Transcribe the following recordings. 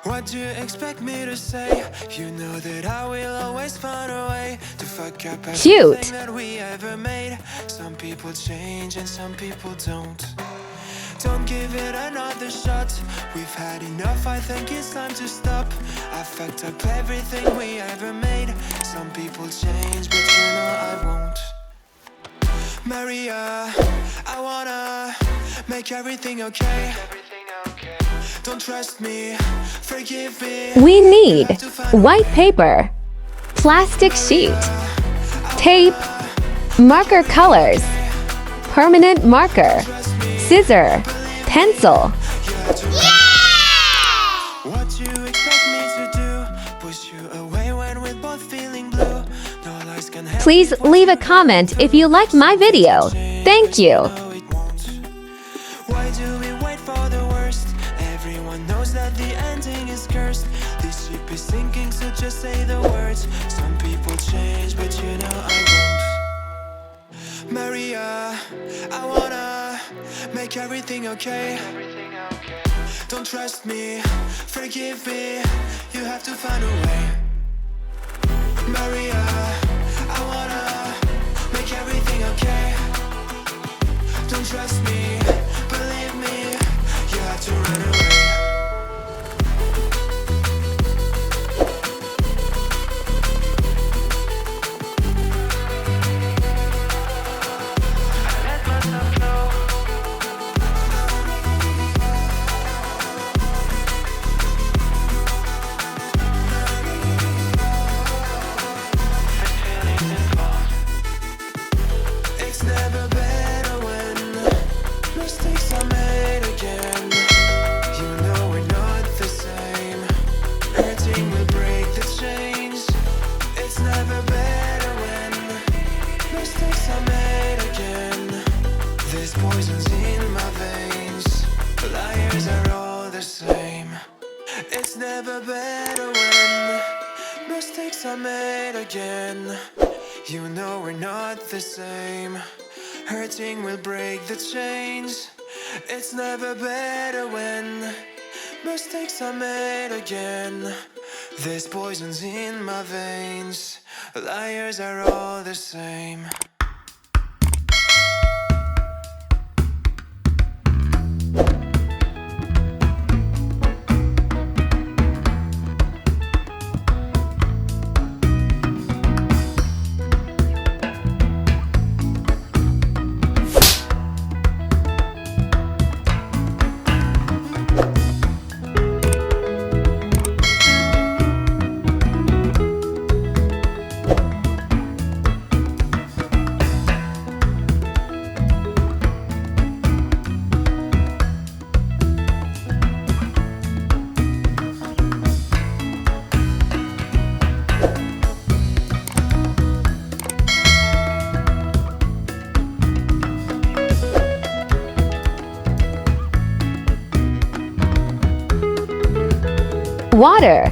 What do you expect me to say? You know that I will always find a way to fuck up everything that we ever made. Some people change and some people don't. Don't give it another shot. We've had enough, I think it's time to stop. I fucked up everything we ever made. Some people change, but you know I won't. Maria, I wanna make everything okay. Don't trust me, forgive me. We need white paper, plastic sheet, tape, marker colors, permanent marker, scissor, pencil. What you expect me to do? Push you away when we're both feeling blue. No lies can help. Please leave a comment if you liked my video. Thank you. Why do we wait for the worst? Everyone knows that the ending is cursed. This ship is sinking, so just say the words. Some people change, but you know I won't. Maria, I wanna make everything okay. Don't trust me, forgive me. You have to find a way. Maria, I wanna make everything okay. Don't trust me, believe me. You have to run away. It's never better when mistakes are made again. You know we're not the same. Hurting will break the chains. It's never better when mistakes are made again. There's poisons in my veins. Liars are all the same. It's never better when mistakes are made again. You know we're not the same. Hurting will break the chains. It's never better when mistakes are made again. There's poisons in my veins. Liars are all the same. Water,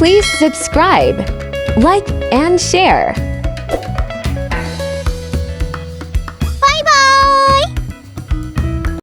Please subscribe, like, and share.